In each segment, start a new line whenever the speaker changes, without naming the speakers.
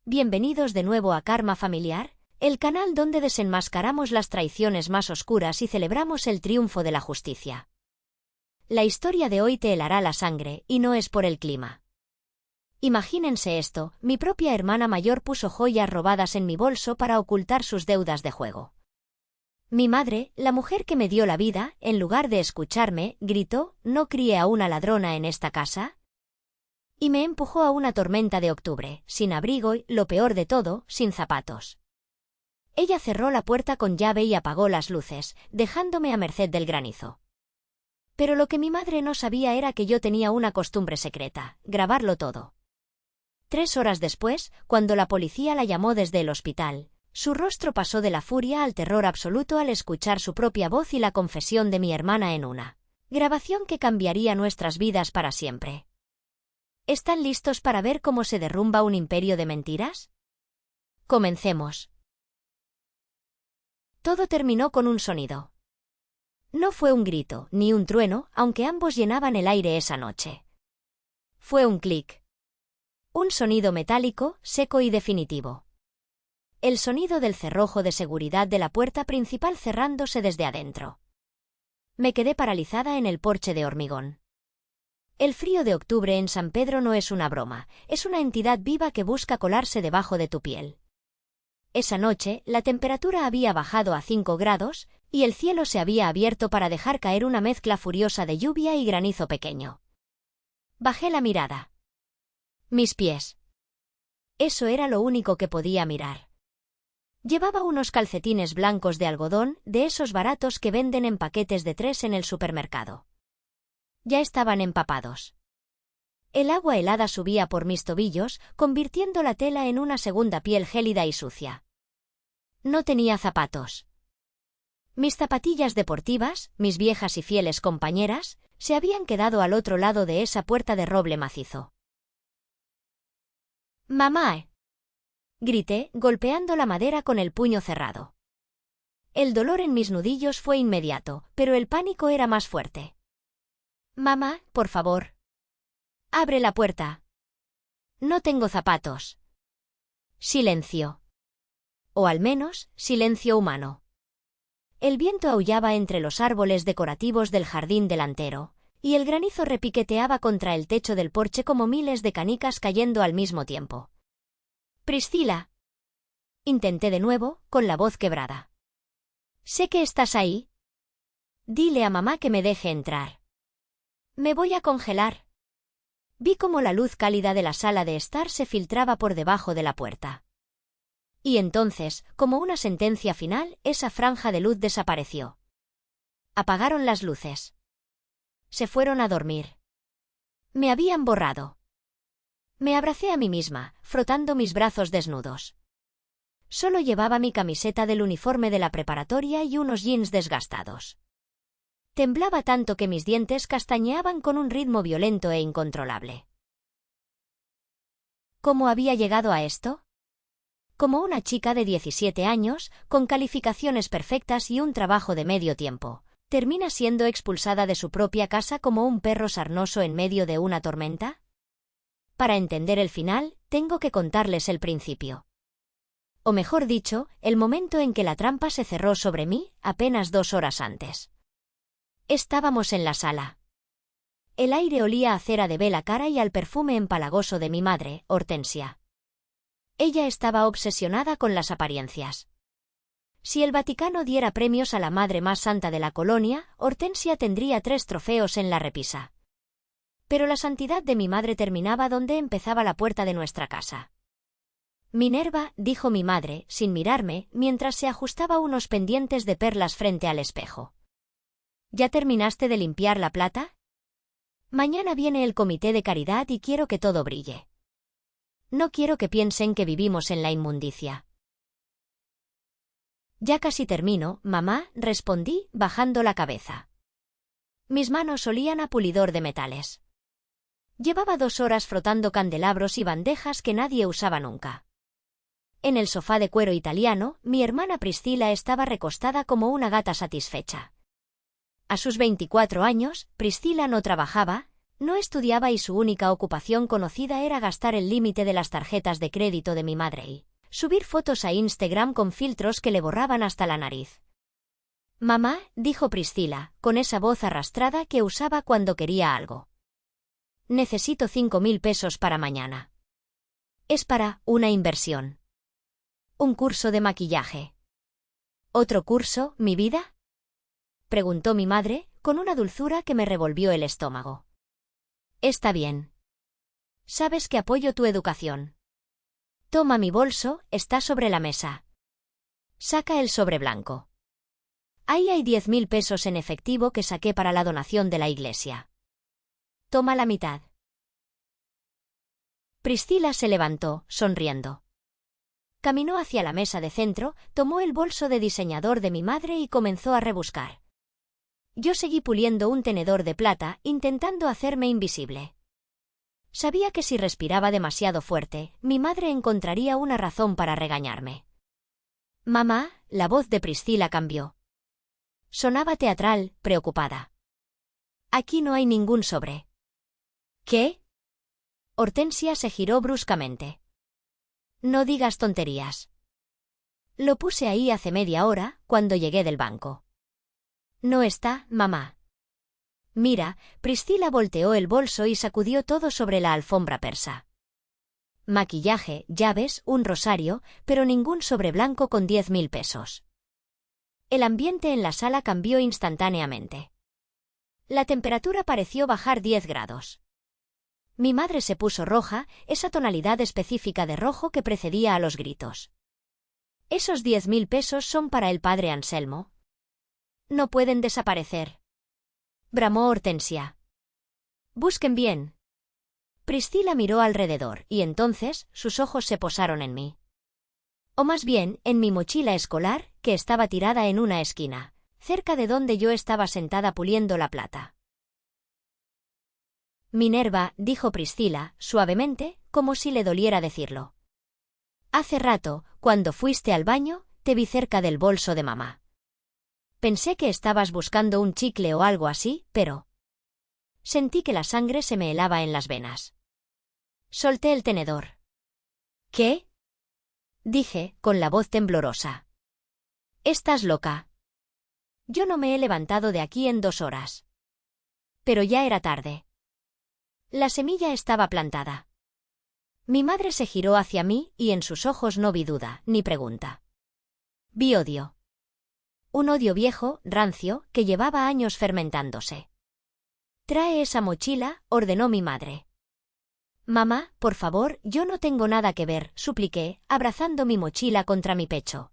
Bienvenidos de nuevo a Karma Familiar, el canal donde desenmascaramos las traiciones más oscuras y celebramos el triunfo de la justicia. La historia de hoy te helará la sangre, y no es por el clima. Imagínense esto: mi propia hermana mayor puso joyas robadas en mi bolso para ocultar sus deudas de juego. Mi madre, la mujer que me dio la vida, en lugar de escucharme, gritó: «¿No críe a una ladrona en esta casa?», y me empujó a una tormenta de octubre, sin abrigo y, lo peor de todo, sin zapatos. Ella cerró la puerta con llave y apagó las luces, dejándome a merced del granizo. Pero lo que mi madre no sabía era que yo tenía una costumbre secreta: grabarlo todo. 3 horas después, cuando la policía la llamó desde el hospital, su rostro pasó de la furia al terror absoluto al escuchar su propia voz y la confesión de mi hermana en una grabación que cambiaría nuestras vidas para siempre. ¿Están listos para ver cómo se derrumba un imperio de mentiras? Comencemos. Todo terminó con un sonido. No fue un grito, ni un trueno, aunque ambos llenaban el aire esa noche. Fue un clic. Un sonido metálico, seco y definitivo. El sonido del cerrojo de seguridad de la puerta principal cerrándose desde adentro. Me quedé paralizada en el porche de hormigón. El frío de octubre en San Pedro no es una broma, es una entidad viva que busca colarse debajo de tu piel. Esa noche, la temperatura había bajado a 5 grados, y el cielo se había abierto para dejar caer una mezcla furiosa de lluvia y granizo pequeño. Bajé la mirada. Mis pies. Eso era lo único que podía mirar. Llevaba unos calcetines blancos de algodón, de esos baratos que venden en paquetes de 3 en el supermercado. Ya estaban empapados. El agua helada subía por mis tobillos, convirtiendo la tela en una segunda piel gélida y sucia. No tenía zapatos. Mis zapatillas deportivas, mis viejas y fieles compañeras, se habían quedado al otro lado de esa puerta de roble macizo. «¡Mamá!», grité, golpeando la madera con el puño cerrado. El dolor en mis nudillos fue inmediato, pero el pánico era más fuerte. «Mamá, por favor. Abre la puerta. No tengo zapatos». Silencio. O al menos, silencio humano. El viento aullaba entre los árboles decorativos del jardín delantero, y el granizo repiqueteaba contra el techo del porche como miles de canicas cayendo al mismo tiempo. «Priscila». Intenté de nuevo, con la voz quebrada. «Sé que estás ahí. Dile a mamá que me deje entrar. Me voy a congelar». Vi cómo la luz cálida de la sala de estar se filtraba por debajo de la puerta. Y entonces, como una sentencia final, esa franja de luz desapareció. Apagaron las luces. Se fueron a dormir. Me habían borrado. Me abracé a mí misma, frotando mis brazos desnudos. Solo llevaba mi camiseta del uniforme de la preparatoria y unos jeans desgastados. Temblaba tanto que mis dientes castañeaban con un ritmo violento e incontrolable. ¿Cómo había llegado a esto? Como una chica de 17 años, con calificaciones perfectas y un trabajo de medio tiempo, ¿termina siendo expulsada de su propia casa como un perro sarnoso en medio de una tormenta? Para entender el final, tengo que contarles el principio. O mejor dicho, el momento en que la trampa se cerró sobre mí, apenas 2 horas antes. Estábamos en la sala. El aire olía a cera de vela cara y al perfume empalagoso de mi madre, Hortensia. Ella estaba obsesionada con las apariencias. Si el Vaticano diera premios a la madre más santa de la colonia, Hortensia tendría 3 trofeos en la repisa. Pero la santidad de mi madre terminaba donde empezaba la puerta de nuestra casa. «Minerva», dijo mi madre, sin mirarme, mientras se ajustaba unos pendientes de perlas frente al espejo. «¿Ya terminaste de limpiar la plata? Mañana viene el comité de caridad y quiero que todo brille. No quiero que piensen que vivimos en la inmundicia». «Ya casi termino, mamá», respondí, bajando la cabeza. Mis manos olían a pulidor de metales. Llevaba 2 horas frotando candelabros y bandejas que nadie usaba nunca. En el sofá de cuero italiano, mi hermana Priscila estaba recostada como una gata satisfecha. A sus 24 años, Priscila no trabajaba, No estudiaba y su única ocupación conocida era gastar el límite de las tarjetas de crédito de mi madre y subir fotos a Instagram con filtros que le borraban hasta la nariz. «Mamá», dijo Priscila, con esa voz arrastrada que usaba cuando quería algo. «Necesito 5.000 pesos para mañana. Es para una inversión. Un curso de maquillaje». «¿Otro curso, mi vida?», preguntó mi madre, con una dulzura que me revolvió el estómago. «Está bien. Sabes que apoyo tu educación. Toma mi bolso, está sobre la mesa. Saca el sobre blanco. Ahí hay 10.000 pesos en efectivo que saqué para la donación de la iglesia. Toma la mitad». Priscila se levantó, sonriendo. Caminó hacia la mesa de centro, tomó el bolso de diseñador de mi madre y comenzó a rebuscar. Yo seguí puliendo un tenedor de plata, intentando hacerme invisible. Sabía que si respiraba demasiado fuerte, mi madre encontraría una razón para regañarme. «Mamá», la voz de Priscila cambió. Sonaba teatral, preocupada. «Aquí no hay ningún sobre». «¿Qué?». Hortensia se giró bruscamente. «No digas tonterías. Lo puse ahí hace media hora, cuando llegué del banco». «No está, mamá». «Mira», Priscila volteó el bolso y sacudió todo sobre la alfombra persa. Maquillaje, llaves, un rosario, pero ningún sobre blanco con 10.000 pesos. El ambiente en la sala cambió instantáneamente. La temperatura pareció bajar 10 grados. Mi madre se puso roja, esa tonalidad específica de rojo que precedía a los gritos. «Esos 10.000 pesos son para el padre Anselmo. No pueden desaparecer», bramó Hortensia. «Busquen bien». Priscila miró alrededor, y entonces sus ojos se posaron en mí. O más bien, en mi mochila escolar, que estaba tirada en una esquina, cerca de donde yo estaba sentada puliendo la plata. «Minerva», dijo Priscila, suavemente, como si le doliera decirlo. «Hace rato, cuando fuiste al baño, te vi cerca del bolso de mamá. Pensé que estabas buscando un chicle o algo así, pero...». Sentí que la sangre se me helaba en las venas. Solté el tenedor. «¿Qué?», dije, con la voz temblorosa. «Estás loca. Yo no me he levantado de aquí en 2 horas». Pero ya era tarde. La semilla estaba plantada. Mi madre se giró hacia mí y en sus ojos no vi duda, ni pregunta. Vi odio. Un odio viejo, rancio, que llevaba años fermentándose. «Trae esa mochila», ordenó mi madre. «Mamá, por favor, yo no tengo nada que ver», supliqué, abrazando mi mochila contra mi pecho.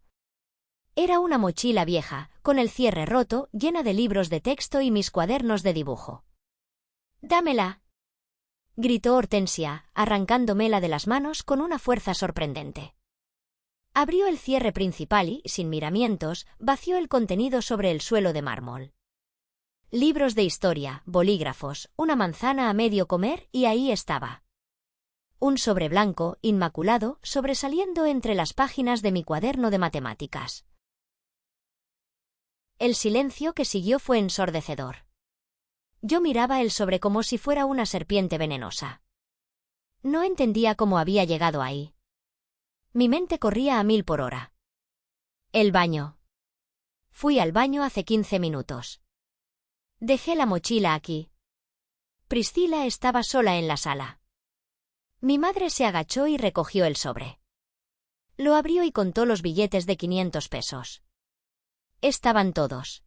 Era una mochila vieja, con el cierre roto, llena de libros de texto y mis cuadernos de dibujo. «Dámela», gritó Hortensia, arrancándomela de las manos con una fuerza sorprendente. Abrió el cierre principal y, sin miramientos, vació el contenido sobre el suelo de mármol. Libros de historia, bolígrafos, una manzana a medio comer y ahí estaba. Un sobre blanco, inmaculado, sobresaliendo entre las páginas de mi cuaderno de matemáticas. El silencio que siguió fue ensordecedor. Yo miraba el sobre como si fuera una serpiente venenosa. No entendía cómo había llegado ahí. Mi mente corría a 1000 por hora. El baño. Fui al baño hace 15 minutos. Dejé la mochila aquí. Priscila estaba sola en la sala. Mi madre se agachó y recogió el sobre. Lo abrió y contó los billetes de 500 pesos. Estaban todos.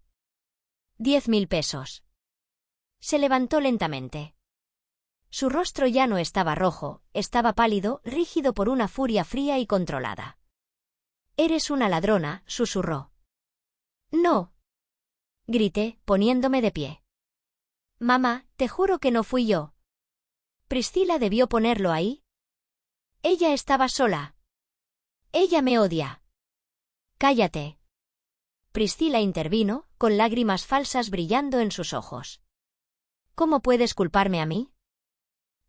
10.000 pesos. Se levantó lentamente. Su rostro ya no estaba rojo, estaba pálido, rígido por una furia fría y controlada. «Eres una ladrona», susurró. «No», grité, poniéndome de pie. «Mamá, te juro que no fui yo». Priscila debió ponerlo ahí. Ella estaba sola. Ella me odia. «Cállate». Priscila intervino, con lágrimas falsas brillando en sus ojos. «¿Cómo puedes culparme a mí?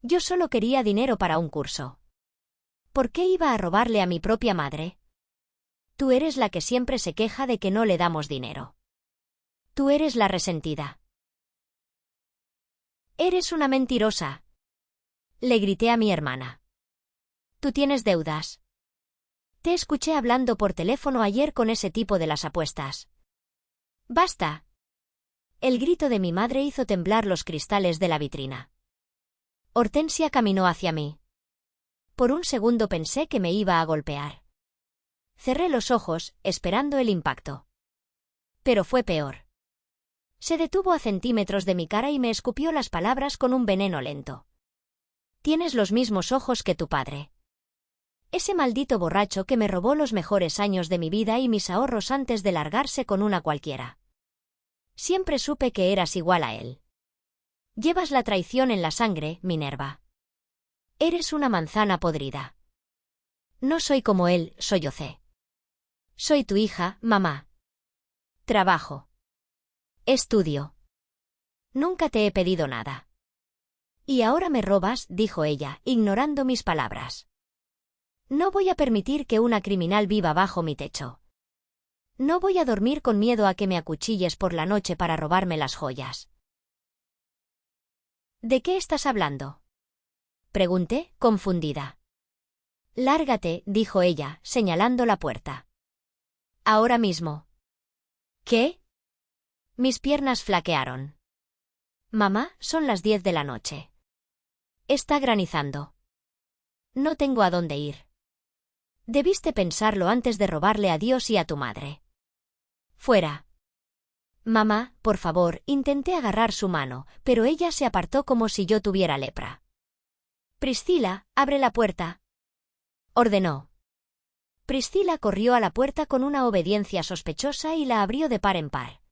Yo solo quería dinero para un curso. ¿Por qué iba a robarle a mi propia madre? Tú eres la que siempre se queja de que no le damos dinero. Tú eres la resentida». Eres una mentirosa. Le grité a mi hermana. Tú tienes deudas. Te escuché hablando por teléfono ayer con ese tipo de las apuestas. ¡Basta! El grito de mi madre hizo temblar los cristales de la vitrina. Hortensia caminó hacia mí. Por un segundo pensé que me iba a golpear. Cerré los ojos, esperando el impacto. Pero fue peor. Se detuvo a centímetros de mi cara y me escupió las palabras con un veneno lento. Tienes los mismos ojos que tu padre. Ese maldito borracho que me robó los mejores años de mi vida y mis ahorros antes de largarse con una cualquiera. Siempre supe que eras igual a él. Llevas la traición en la sangre, Minerva. Eres una manzana podrida. No soy como él, sollocé. Soy tu hija, mamá. Trabajo. Estudio. Nunca te he pedido nada. Y ahora me robas, dijo ella, ignorando mis palabras. No voy a permitir que una criminal viva bajo mi techo. No voy a dormir con miedo a que me acuchilles por la noche para robarme las joyas. ¿De qué estás hablando? Pregunté, confundida. Lárgate, dijo ella, señalando la puerta. Ahora mismo. ¿Qué? Mis piernas flaquearon. Mamá, son las 10 de la noche. Está granizando. No tengo a dónde ir. Debiste pensarlo antes de robarle a Dios y a tu madre. Fuera. Mamá, por favor, intenté agarrar su mano, pero ella se apartó como si yo tuviera lepra. Priscila, abre la puerta. Ordenó. Priscila corrió a la puerta con una obediencia sospechosa y la abrió de par en par.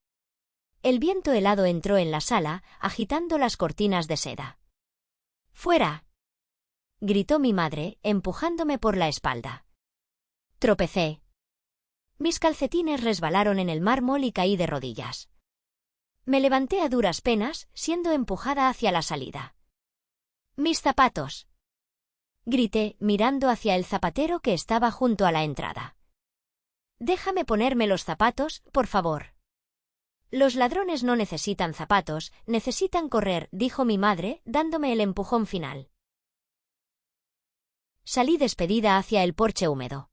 El viento helado entró en la sala, agitando las cortinas de seda. ¡Fuera! Gritó mi madre, empujándome por la espalda. Tropecé. Mis calcetines resbalaron en el mármol y caí de rodillas. Me levanté a duras penas, siendo empujada hacia la salida. ¡Mis zapatos! Grité, mirando hacia el zapatero que estaba junto a la entrada. Déjame ponerme los zapatos, por favor. Los ladrones no necesitan zapatos, necesitan correr, dijo mi madre, dándome el empujón final. Salí despedida hacia el porche húmedo.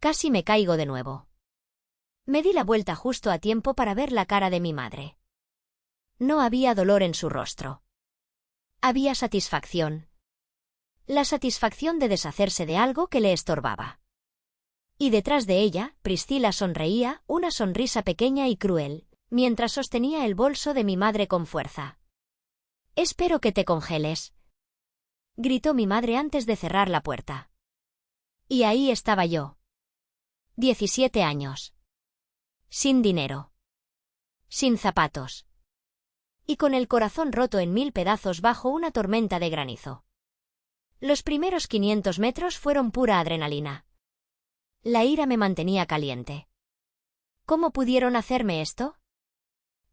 Casi me caigo de nuevo. Me di la vuelta justo a tiempo para ver la cara de mi madre. No había dolor en su rostro. Había satisfacción. La satisfacción de deshacerse de algo que le estorbaba. Y detrás de ella, Priscila sonreía, una sonrisa pequeña y cruel, mientras sostenía el bolso de mi madre con fuerza. «Espero que te congeles», gritó mi madre antes de cerrar la puerta. Y ahí estaba yo. 17 años. Sin dinero. Sin zapatos. Y con el corazón roto en 1000 pedazos bajo una tormenta de granizo. Los primeros 500 metros fueron pura adrenalina. La ira me mantenía caliente. ¿Cómo pudieron hacerme esto?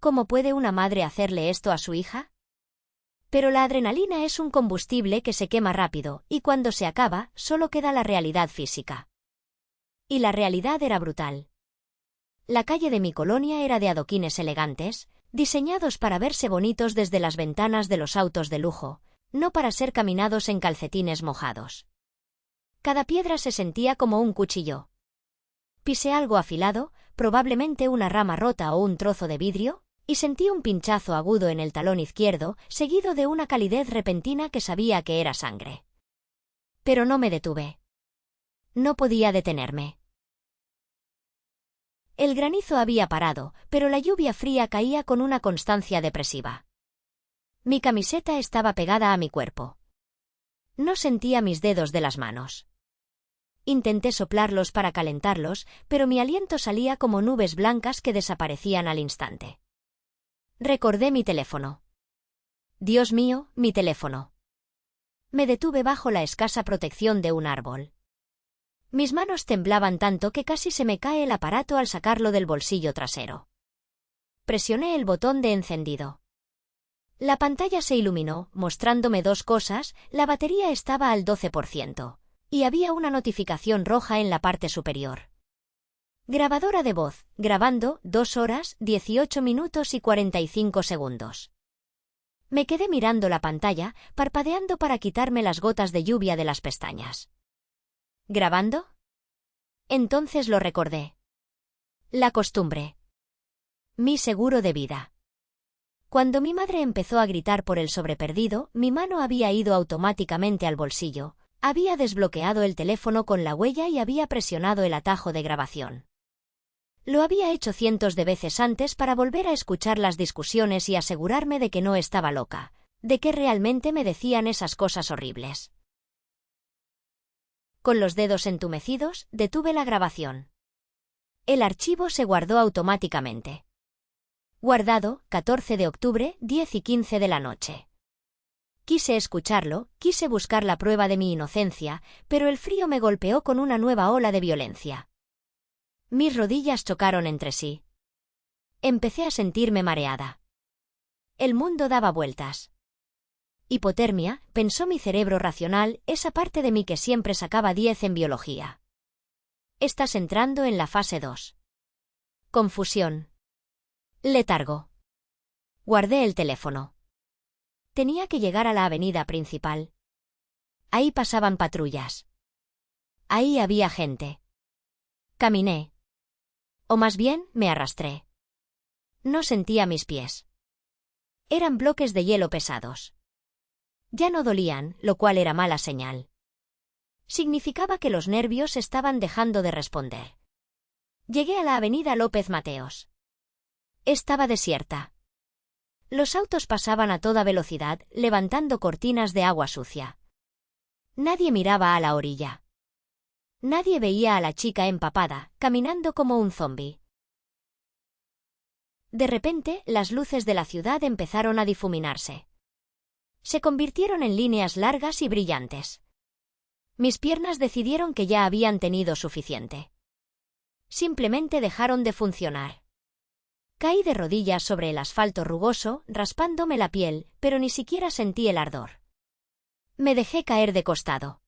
¿Cómo puede una madre hacerle esto a su hija? Pero la adrenalina es un combustible que se quema rápido, y cuando se acaba, solo queda la realidad física. Y la realidad era brutal. La calle de mi colonia era de adoquines elegantes, diseñados para verse bonitos desde las ventanas de los autos de lujo, no para ser caminados en calcetines mojados. Cada piedra se sentía como un cuchillo. Pisé algo afilado, probablemente una rama rota o un trozo de vidrio, y sentí un pinchazo agudo en el talón izquierdo, seguido de una calidez repentina que sabía que era sangre. Pero no me detuve. No podía detenerme. El granizo había parado, pero la lluvia fría caía con una constancia depresiva. Mi camiseta estaba pegada a mi cuerpo. No sentía mis dedos de las manos. Intenté soplarlos para calentarlos, pero mi aliento salía como nubes blancas que desaparecían al instante. Recordé mi teléfono. Dios mío, mi teléfono. Me detuve bajo la escasa protección de un árbol. Mis manos temblaban tanto que casi se me cae el aparato al sacarlo del bolsillo trasero. Presioné el botón de encendido. La pantalla se iluminó, mostrándome dos cosas: la batería estaba al 12%, y había una notificación roja en la parte superior. Grabadora de voz, grabando, 2 horas, 18 minutos y 45 segundos. Me quedé mirando la pantalla, parpadeando para quitarme las gotas de lluvia de las pestañas. ¿Grabando? Entonces lo recordé. La costumbre. Mi seguro de vida. Cuando mi madre empezó a gritar por el sobreperdido, mi mano había ido automáticamente al bolsillo, había desbloqueado el teléfono con la huella y había presionado el atajo de grabación. Lo había hecho cientos de veces antes para volver a escuchar las discusiones y asegurarme de que no estaba loca, de que realmente me decían esas cosas horribles. Con los dedos entumecidos, detuve la grabación. El archivo se guardó automáticamente. Guardado, 14 de octubre, 10:15 de la noche. Quise escucharlo, quise buscar la prueba de mi inocencia, pero el frío me golpeó con una nueva ola de violencia. Mis rodillas chocaron entre sí. Empecé a sentirme mareada. El mundo daba vueltas. Hipotermia, pensó mi cerebro racional, esa parte de mí que siempre sacaba 10 en biología. Estás entrando en la fase 2. Confusión. Letargo. Guardé el teléfono. Tenía que llegar a la avenida principal. Ahí pasaban patrullas. Ahí había gente. Caminé. O más bien, me arrastré. No sentía mis pies. Eran bloques de hielo pesados. Ya no dolían, lo cual era mala señal. Significaba que los nervios estaban dejando de responder. Llegué a la avenida López Mateos. Estaba desierta. Los autos pasaban a toda velocidad, levantando cortinas de agua sucia. Nadie miraba a la orilla. Nadie veía a la chica empapada, caminando como un zombi. De repente, las luces de la ciudad empezaron a difuminarse. Se convirtieron en líneas largas y brillantes. Mis piernas decidieron que ya habían tenido suficiente. Simplemente dejaron de funcionar. Caí de rodillas sobre el asfalto rugoso, raspándome la piel, pero ni siquiera sentí el ardor. Me dejé caer de costado.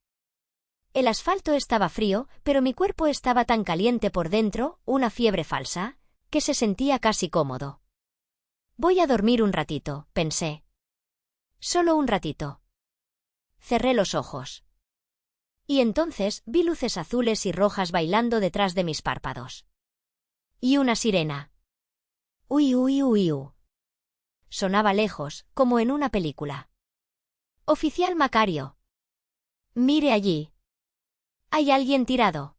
El asfalto estaba frío, pero mi cuerpo estaba tan caliente por dentro, una fiebre falsa, que se sentía casi cómodo. Voy a dormir un ratito, pensé. Solo un ratito. Cerré los ojos. Y entonces vi luces azules y rojas bailando detrás de mis párpados. Y una sirena. Uy, uy, uy, uy. Sonaba lejos, como en una película. Oficial Macario. Mire allí. Hay alguien tirado.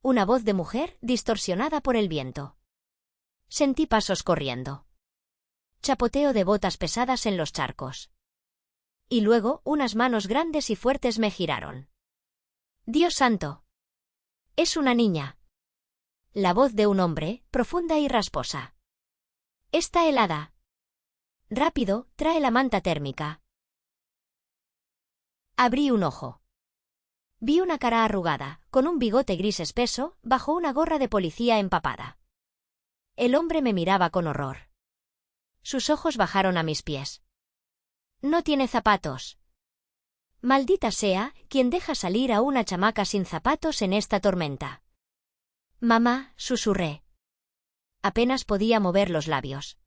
Una voz de mujer, distorsionada por el viento. Sentí pasos corriendo. Chapoteo de botas pesadas en los charcos. Y luego, unas manos grandes y fuertes me giraron. ¡Dios santo! Es una niña. La voz de un hombre, profunda y rasposa. Está helada. Rápido, trae la manta térmica. Abrí un ojo. Vi una cara arrugada, con un bigote gris espeso, bajo una gorra de policía empapada. El hombre me miraba con horror. Sus ojos bajaron a mis pies. No tiene zapatos. Maldita sea, quien deja salir a una chamaca sin zapatos en esta tormenta. Mamá, susurré. Apenas podía mover los labios.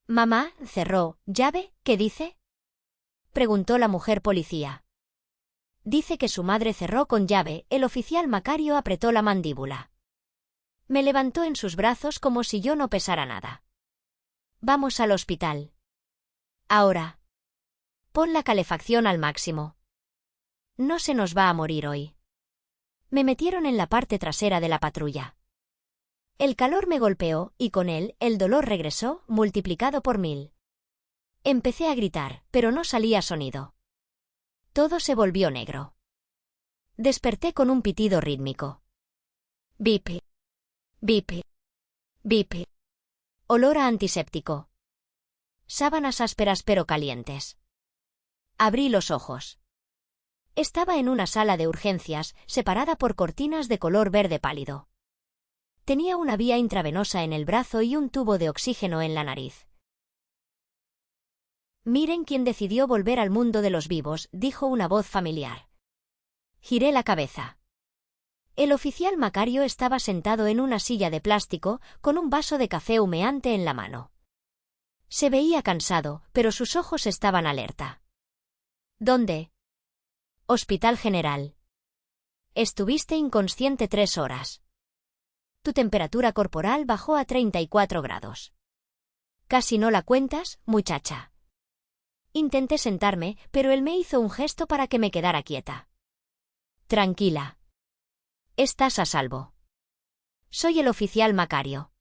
Mamá, cerró, ¿llave? ¿Qué dice? Preguntó la mujer policía. Dice que su madre cerró con llave. El oficial Macario apretó la mandíbula. Me levantó en sus brazos como si yo no pesara nada. Vamos al hospital. Ahora. Pon la calefacción al máximo. No se nos va a morir hoy. Me metieron en la parte trasera de la patrulla. El calor me golpeó, y con él, el dolor regresó, multiplicado por 1000. Empecé a gritar, pero no salía sonido. Todo se volvió negro. Desperté con un pitido rítmico. Bip. Bip. Bip. Olor a antiséptico. Sábanas ásperas pero calientes. Abrí los ojos. Estaba en una sala de urgencias, separada por cortinas de color verde pálido. Tenía una vía intravenosa en el brazo y un tubo de oxígeno en la nariz. Miren quién decidió volver al mundo de los vivos, dijo una voz familiar. Giré la cabeza. El oficial Macario estaba sentado en una silla de plástico, con un vaso de café humeante en la mano. Se veía cansado, pero sus ojos estaban alerta. ¿Dónde? Hospital General. Estuviste inconsciente 3 horas. Tu temperatura corporal bajó a 34 grados. Casi no la cuentas, muchacha. Intenté sentarme, pero él me hizo un gesto para que me quedara quieta. Tranquila. Estás a salvo. Soy el oficial Macario.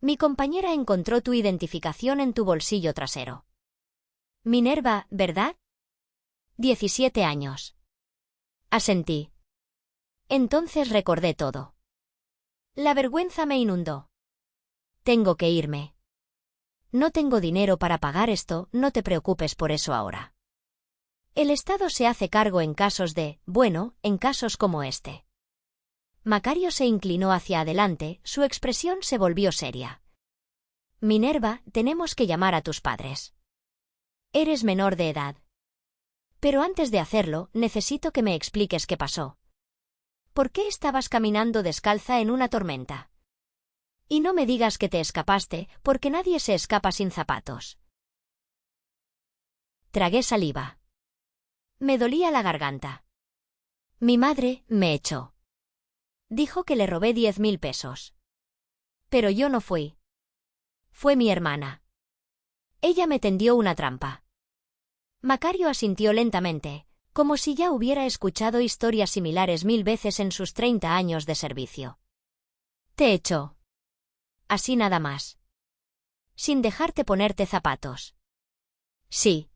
Mi compañera encontró tu identificación en tu bolsillo trasero. Minerva, ¿verdad? 17 años. Asentí. Entonces recordé todo. La vergüenza me inundó. Tengo que irme. No tengo dinero para pagar esto, no te preocupes por eso ahora. El Estado se hace cargo en casos en casos como este. Macario se inclinó hacia adelante, su expresión se volvió seria. Minerva, tenemos que llamar a tus padres. Eres menor de edad. Pero antes de hacerlo, necesito que me expliques qué pasó. ¿Por qué estabas caminando descalza en una tormenta? Y no me digas que te escapaste, porque nadie se escapa sin zapatos. Tragué saliva. Me dolía la garganta. Mi madre me echó. Dijo que le robé 10.000 pesos. Pero yo no fui. Fue mi hermana. Ella me tendió una trampa. Macario asintió lentamente, como si ya hubiera escuchado historias similares 1000 veces en sus 30 años de servicio. Te echó. Así nada más. Sin dejarte ponerte zapatos. Sí.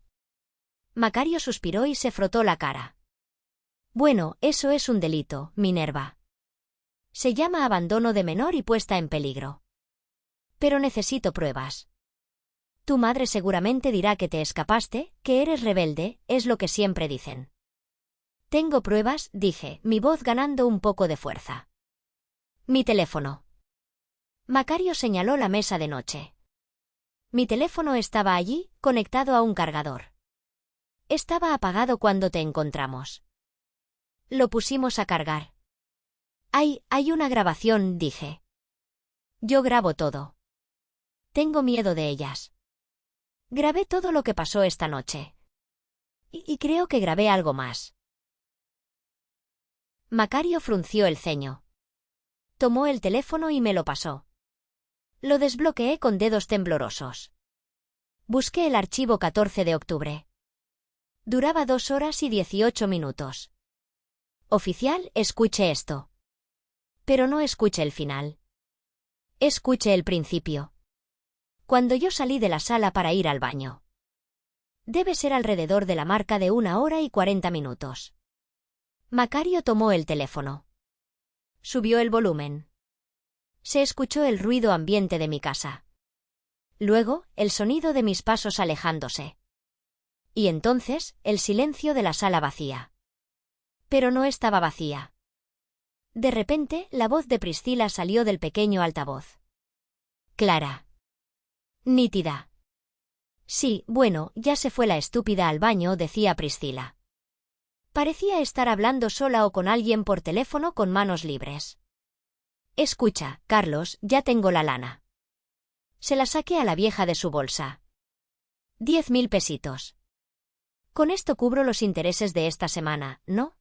Macario suspiró y se frotó la cara. Bueno, eso es un delito, Minerva. Se llama abandono de menor y puesta en peligro. Pero necesito pruebas. Tu madre seguramente dirá que te escapaste, que eres rebelde, es lo que siempre dicen. Tengo pruebas, dije, mi voz ganando un poco de fuerza. Mi teléfono. Macario señaló la mesa de noche. Mi teléfono estaba allí, conectado a un cargador. Estaba apagado cuando te encontramos. Lo pusimos a cargar. Hay una grabación, dije. Yo grabo todo. Tengo miedo de ellas. Grabé todo lo que pasó esta noche. Y creo que grabé algo más. Macario frunció el ceño. Tomó el teléfono y me lo pasó. Lo desbloqueé con dedos temblorosos. Busqué el archivo 14 de octubre. Duraba 2 horas y 18 minutos. Oficial, escuche esto. Pero no escuche el final. Escuche el principio. Cuando yo salí de la sala para ir al baño. Debe ser alrededor de la marca de 1 hora y 40 minutos. Macario tomó el teléfono. Subió el volumen. Se escuchó el ruido ambiente de mi casa. Luego, el sonido de mis pasos alejándose. Y entonces, el silencio de la sala vacía. Pero no estaba vacía. De repente, la voz de Priscila salió del pequeño altavoz. Clara. Nítida. Sí, bueno, ya se fue la estúpida al baño, decía Priscila. Parecía estar hablando sola o con alguien por teléfono con manos libres. Escucha, Carlos, ya tengo la lana. Se la saqué a la vieja de su bolsa. 10.000 pesitos. Con esto cubro los intereses de esta semana, ¿no?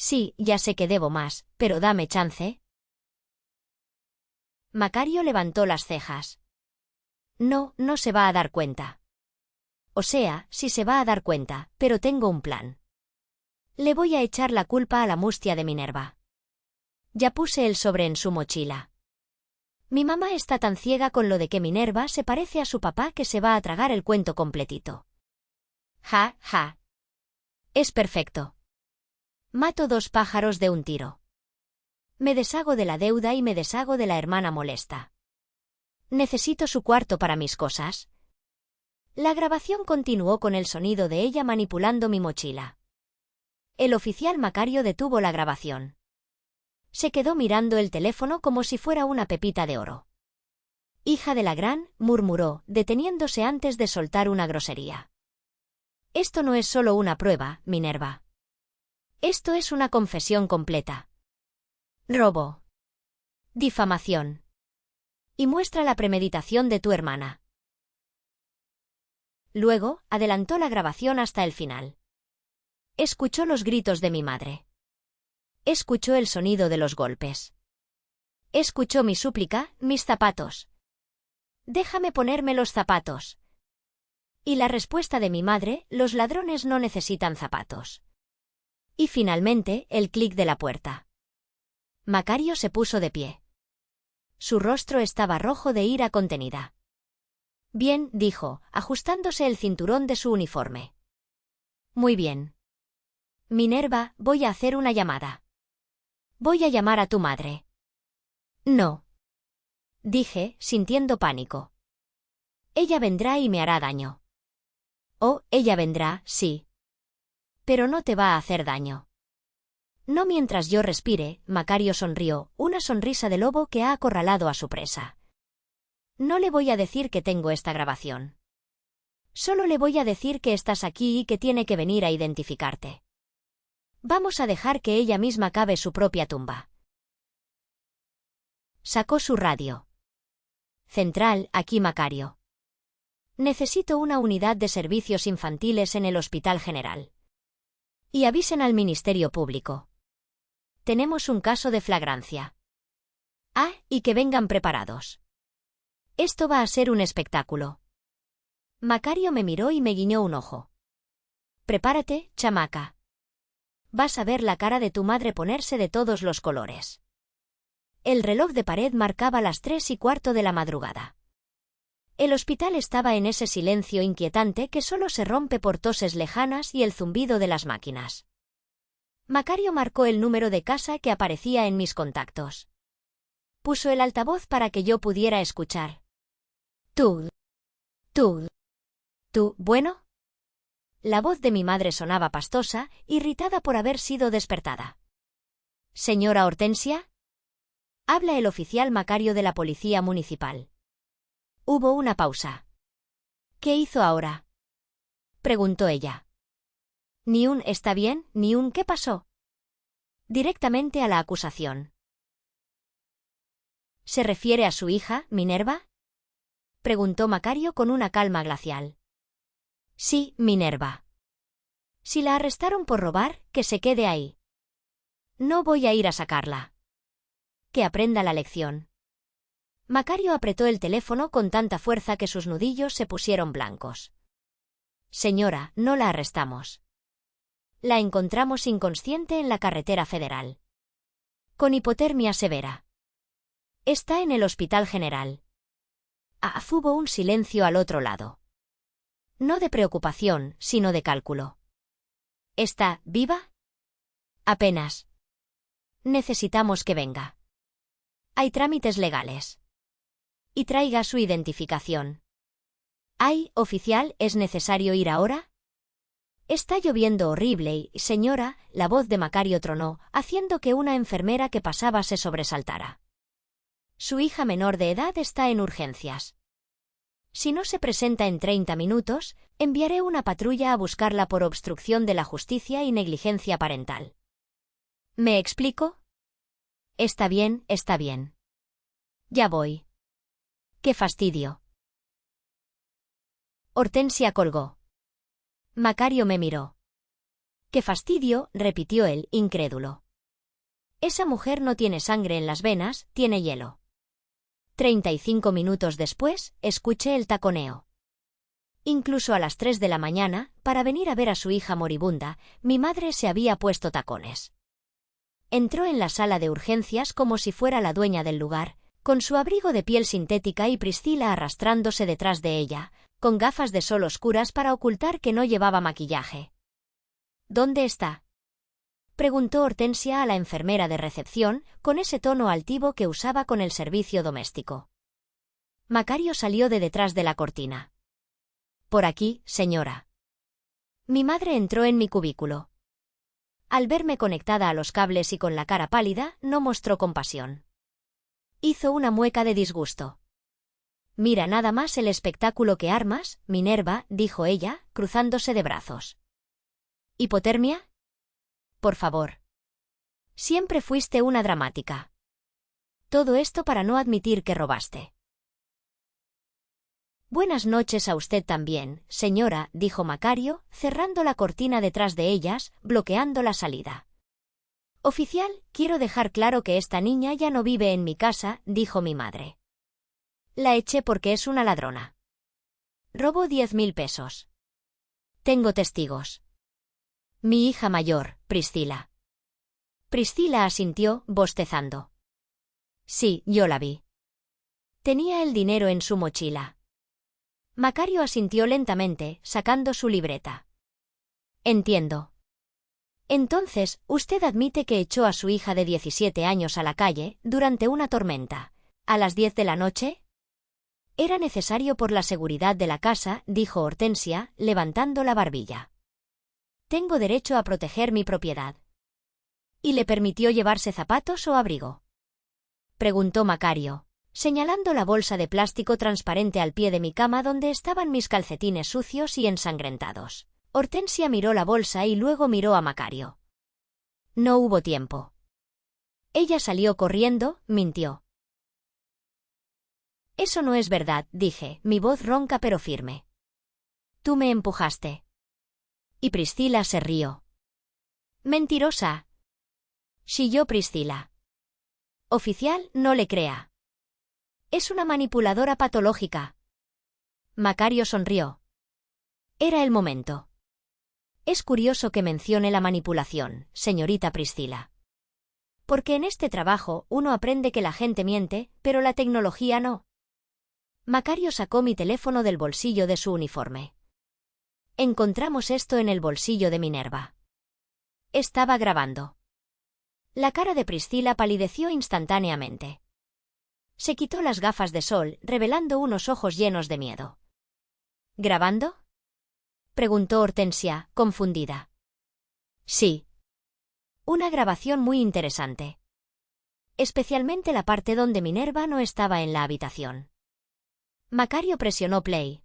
Sí, ya sé que debo más, pero dame chance. Macario levantó las cejas. No, no se va a dar cuenta. O sea, sí se va a dar cuenta, pero tengo un plan. Le voy a echar la culpa a la mustia de Minerva. Ya puse el sobre en su mochila. Mi mamá está tan ciega con lo de que Minerva se parece a su papá que se va a tragar el cuento completito. Ja, ja. Es perfecto. Mato 2 pájaros de un tiro. Me deshago de la deuda y me deshago de la hermana molesta. Necesito su cuarto para mis cosas. La grabación continuó con el sonido de ella manipulando mi mochila. El oficial Macario detuvo la grabación. Se quedó mirando el teléfono como si fuera una pepita de oro. Hija de la gran, murmuró, deteniéndose antes de soltar una grosería. Esto no es solo una prueba, Minerva. Esto es una confesión completa. Robo. Difamación. Y muestra la premeditación de tu hermana. Luego, adelantó la grabación hasta el final. Escuchó los gritos de mi madre. Escuchó el sonido de los golpes. Escuchó mi súplica, mis zapatos. Déjame ponerme los zapatos. Y la respuesta de mi madre, los ladrones no necesitan zapatos. Y finalmente, el clic de la puerta. Macario se puso de pie. Su rostro estaba rojo de ira contenida. Bien, dijo, ajustándose el cinturón de su uniforme. Muy bien. Minerva, voy a hacer una llamada. Voy a llamar a tu madre. No. Dije, sintiendo pánico. Ella vendrá y me hará daño. Oh, ella vendrá, sí. Pero no te va a hacer daño. No mientras yo respire, Macario sonrió, una sonrisa de lobo que ha acorralado a su presa. No le voy a decir que tengo esta grabación. Solo le voy a decir que estás aquí y que tiene que venir a identificarte. Vamos a dejar que ella misma cabe su propia tumba. Sacó su radio. Central, aquí Macario. Necesito una unidad de servicios infantiles en el Hospital General. Y avisen al Ministerio Público. Tenemos un caso de flagrancia. Ah, y que vengan preparados. Esto va a ser un espectáculo. Macario me miró y me guiñó un ojo. Prepárate, chamaca. Vas a ver la cara de tu madre ponerse de todos los colores. El reloj de pared marcaba las 3:15 de la madrugada. El hospital estaba en ese silencio inquietante que solo se rompe por toses lejanas y el zumbido de las máquinas. Macario marcó el número de casa que aparecía en mis contactos. Puso el altavoz para que yo pudiera escuchar. Tú, ¿bueno? La voz de mi madre sonaba pastosa, irritada por haber sido despertada. ¿Señora Hortensia? Habla el oficial Macario de la Policía Municipal. Hubo una pausa. ¿Qué hizo ahora? Preguntó ella. Ni un ¿está bien? Ni un ¿qué pasó? Directamente a la acusación. ¿Se refiere a su hija, Minerva? Preguntó Macario con una calma glacial. Sí, Minerva. Si la arrestaron por robar, que se quede ahí. No voy a ir a sacarla. Que aprenda la lección. Macario apretó el teléfono con tanta fuerza que sus nudillos se pusieron blancos. Señora, no la arrestamos. La encontramos inconsciente en la carretera federal. Con hipotermia severa. Está en el Hospital General. Hubo un silencio al otro lado. No de preocupación, sino de cálculo. ¿Está viva? Apenas. Necesitamos que venga. Hay trámites legales. Y traiga su identificación. Ay, oficial, ¿es necesario ir ahora? Está lloviendo horrible y, señora, la voz de Macario tronó, haciendo que una enfermera que pasaba se sobresaltara. Su hija menor de edad está en urgencias. Si no se presenta en 30 minutos, enviaré una patrulla a buscarla por obstrucción de la justicia y negligencia parental. ¿Me explico? Está bien, está bien. Ya voy. ¡Qué fastidio! Hortensia colgó. Macario me miró. ¡Qué fastidio!, repitió él, incrédulo. Esa mujer no tiene sangre en las venas, tiene hielo. 35 minutos después, escuché el taconeo. Incluso a las 3 de la mañana, para venir a ver a su hija moribunda, mi madre se había puesto tacones. Entró en la sala de urgencias como si fuera la dueña del lugar, con su abrigo de piel sintética y Priscila arrastrándose detrás de ella, con gafas de sol oscuras para ocultar que no llevaba maquillaje. ¿Dónde está?, preguntó Hortensia a la enfermera de recepción, con ese tono altivo que usaba con el servicio doméstico. Macario salió de detrás de la cortina. Por aquí, señora. Mi madre entró en mi cubículo. Al verme conectada a los cables y con la cara pálida, no mostró compasión. Hizo una mueca de disgusto. Mira nada más el espectáculo que armas, Minerva, dijo ella, cruzándose de brazos. ¿Hipotermia? Por favor. Siempre fuiste una dramática. Todo esto para no admitir que robaste. Buenas noches a usted también, señora, dijo Macario, cerrando la cortina detrás de ellas, bloqueando la salida. Oficial, quiero dejar claro que esta niña ya no vive en mi casa, dijo mi madre. La eché porque es una ladrona. Robó 10.000 pesos. Tengo testigos. Mi hija mayor, Priscila. Priscila asintió, bostezando. Sí, yo la vi. Tenía el dinero en su mochila. Macario asintió lentamente, sacando su libreta. Entiendo. Entonces, usted admite que echó a su hija de 17 años a la calle, durante una tormenta, a las 10 de la noche? Era necesario por la seguridad de la casa, dijo Hortensia, levantando la barbilla. Tengo derecho a proteger mi propiedad. ¿Y le permitió llevarse zapatos o abrigo? Preguntó Macario, señalando la bolsa de plástico transparente al pie de mi cama donde estaban mis calcetines sucios y ensangrentados. Hortensia miró la bolsa y luego miró a Macario. No hubo tiempo. Ella salió corriendo, mintió. Eso no es verdad, dije, mi voz ronca pero firme. Tú me empujaste. Y Priscila se rió. Mentirosa. Chilló Priscila. Oficial, no le crea. Es una manipuladora patológica. Macario sonrió. Era el momento. Es curioso que mencione la manipulación, señorita Priscila. Porque en este trabajo uno aprende que la gente miente, pero la tecnología no. Macario sacó mi teléfono del bolsillo de su uniforme. Encontramos esto en el bolsillo de Minerva. Estaba grabando. La cara de Priscila palideció instantáneamente. Se quitó las gafas de sol, revelando unos ojos llenos de miedo. ¿Grabando? Preguntó Hortensia, confundida. Sí. Una grabación muy interesante. Especialmente la parte donde Minerva no estaba en la habitación. Macario presionó play.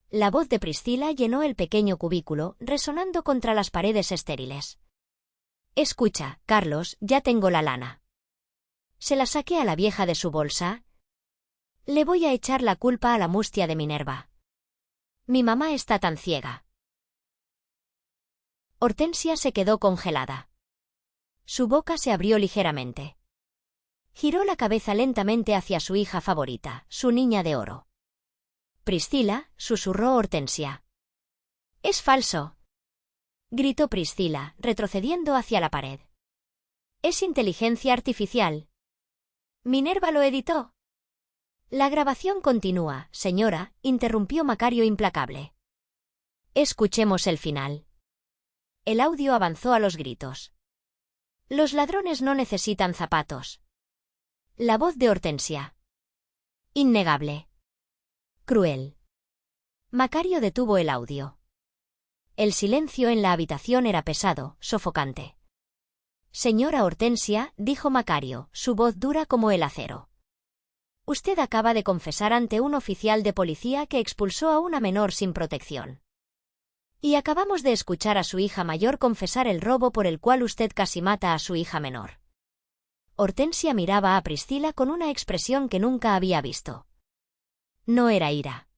La voz de Priscila llenó el pequeño cubículo, resonando contra las paredes estériles. Escucha, Carlos, ya tengo la lana. Se la saqué a la vieja de su bolsa. Le voy a echar la culpa a la mustia de Minerva. Mi mamá está tan ciega. Hortensia se quedó congelada. Su boca se abrió ligeramente. Giró la cabeza lentamente hacia su hija favorita, su niña de oro. Priscila, susurró Hortensia. Es falso. Gritó Priscila, retrocediendo hacia la pared. Es inteligencia artificial. Minerva lo editó. La grabación continúa, señora, interrumpió Macario implacable. Escuchemos el final. El audio avanzó a los gritos. Los ladrones no necesitan zapatos. La voz de Hortensia. Innegable. Cruel. Macario detuvo el audio. El silencio en la habitación era pesado, sofocante. Señora Hortensia, dijo Macario, su voz dura como el acero. Usted acaba de confesar ante un oficial de policía que expulsó a una menor sin protección. Y acabamos de escuchar a su hija mayor confesar el robo por el cual usted casi mata a su hija menor. Hortensia miraba a Priscila con una expresión que nunca había visto. No era ira.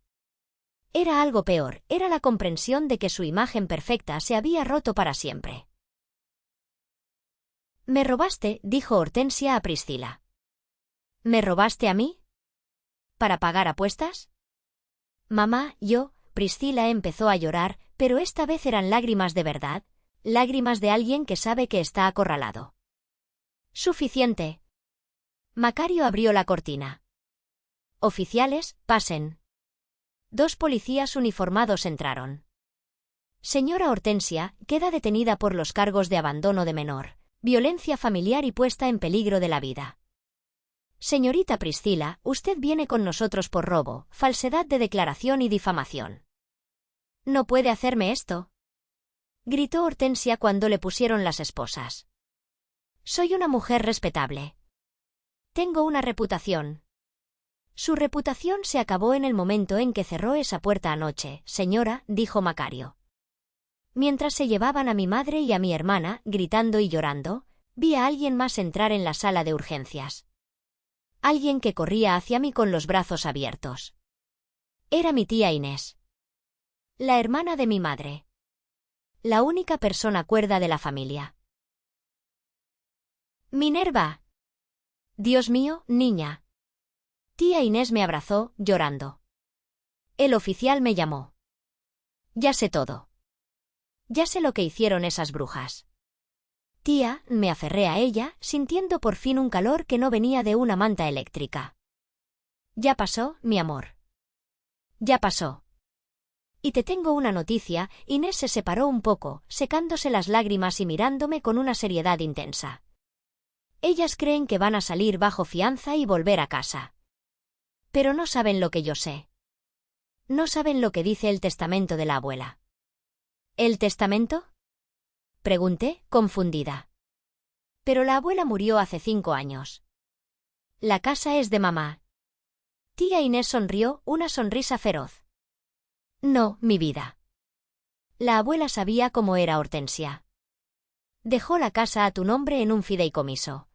Era algo peor, era la comprensión de que su imagen perfecta se había roto para siempre. «Me robaste», dijo Hortensia a Priscila. «¿Me robaste a mí? ¿Para pagar apuestas?» «Mamá, Priscila empezó a llorar, pero esta vez eran lágrimas de verdad, lágrimas de alguien que sabe que está acorralado. «Suficiente». Macario abrió la cortina. «Oficiales, pasen». 2 policías uniformados entraron. «Señora Hortensia, queda detenida por los cargos de abandono de menor, violencia familiar y puesta en peligro de la vida. Señorita Priscila, usted viene con nosotros por robo, falsedad de declaración y difamación». «No puede hacerme esto», gritó Hortensia cuando le pusieron las esposas. «Soy una mujer respetable. Tengo una reputación». «Su reputación se acabó en el momento en que cerró esa puerta anoche, señora», dijo Macario. «Mientras se llevaban a mi madre y a mi hermana, gritando y llorando, vi a alguien más entrar en la sala de urgencias. Alguien que corría hacia mí con los brazos abiertos. Era mi tía Inés. La hermana de mi madre. La única persona cuerda de la familia. Minerva. Dios mío, niña. Tía Inés me abrazó, llorando. El oficial me llamó. Ya sé todo. Ya sé lo que hicieron esas brujas. Tía, me aferré a ella, sintiendo por fin un calor que no venía de una manta eléctrica. Ya pasó, mi amor. Ya pasó. Y te tengo una noticia. Inés se separó un poco, secándose las lágrimas y mirándome con una seriedad intensa. Ellas creen que van a salir bajo fianza y volver a casa. Pero no saben lo que yo sé. No saben lo que dice el testamento de la abuela. ¿El testamento? Pregunté, confundida. Pero la abuela murió hace 5 años. La casa es de mamá. Tía Inés sonrió, una sonrisa feroz. No, mi vida. La abuela sabía cómo era Hortensia. Dejó la casa a tu nombre en un fideicomiso.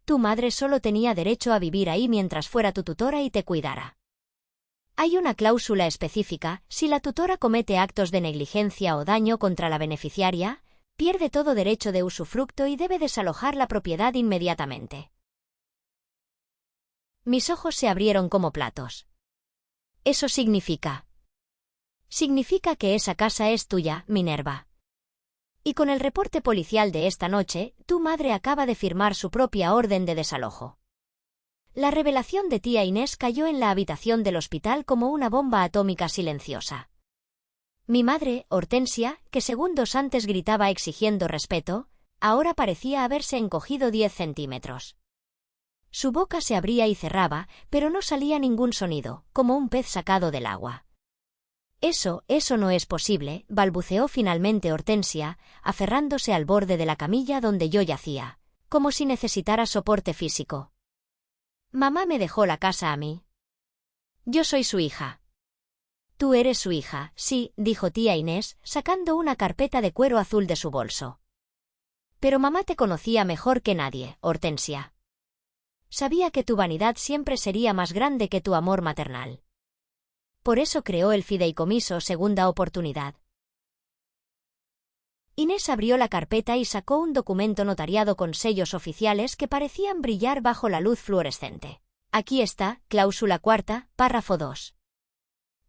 Tu madre solo tenía derecho a vivir ahí mientras fuera tu tutora y te cuidara. Hay una cláusula específica: si la tutora comete actos de negligencia o daño contra la beneficiaria, pierde todo derecho de usufructo y debe desalojar la propiedad inmediatamente. Mis ojos se abrieron como platos. Eso significa que esa casa es tuya, Minerva. Y con el reporte policial de esta noche, tu madre acaba de firmar su propia orden de desalojo. La revelación de tía Inés cayó en la habitación del hospital como una bomba atómica silenciosa. Mi madre, Hortensia, que segundos antes gritaba exigiendo respeto, ahora parecía haberse encogido 10 centímetros. Su boca se abría y cerraba, pero no salía ningún sonido, como un pez sacado del agua. Eso no es posible, balbuceó finalmente Hortensia, aferrándose al borde de la camilla donde yo yacía, como si necesitara soporte físico. Mamá me dejó la casa a mí. Yo soy su hija. Tú eres su hija, sí, dijo tía Inés, sacando una carpeta de cuero azul de su bolso. Pero mamá te conocía mejor que nadie, Hortensia. Sabía que tu vanidad siempre sería más grande que tu amor maternal. Por eso creó el fideicomiso Segunda Oportunidad. Inés abrió la carpeta y sacó un documento notariado con sellos oficiales que parecían brillar bajo la luz fluorescente. Aquí está, cláusula 4, párrafo 2.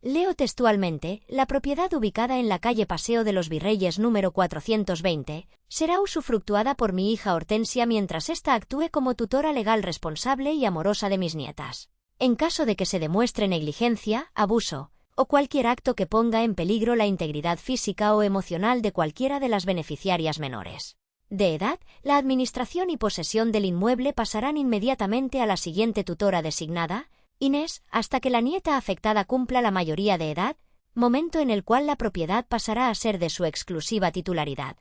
Leo textualmente: la propiedad ubicada en la calle Paseo de los Virreyes número 420, será usufructuada por mi hija Hortensia mientras ésta actúe como tutora legal responsable y amorosa de mis nietas. En caso de que se demuestre negligencia, abuso, o cualquier acto que ponga en peligro la integridad física o emocional de cualquiera de las beneficiarias menores de edad, la administración y posesión del inmueble pasarán inmediatamente a la siguiente tutora designada, Inés, hasta que la nieta afectada cumpla la mayoría de edad, momento en el cual la propiedad pasará a ser de su exclusiva titularidad.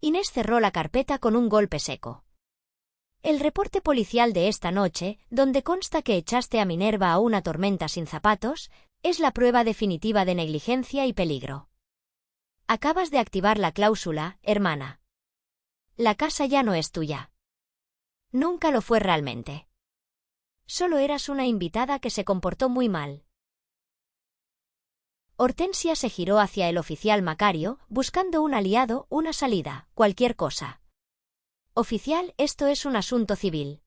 Inés cerró la carpeta con un golpe seco. El reporte policial de esta noche, donde consta que echaste a Minerva a una tormenta sin zapatos, es la prueba definitiva de negligencia y peligro. Acabas de activar la cláusula, hermana. La casa ya no es tuya. Nunca lo fue realmente. Solo eras una invitada que se comportó muy mal. Hortensia se giró hacia el oficial Macario, buscando un aliado, una salida, cualquier cosa. Oficial, esto es un asunto civil.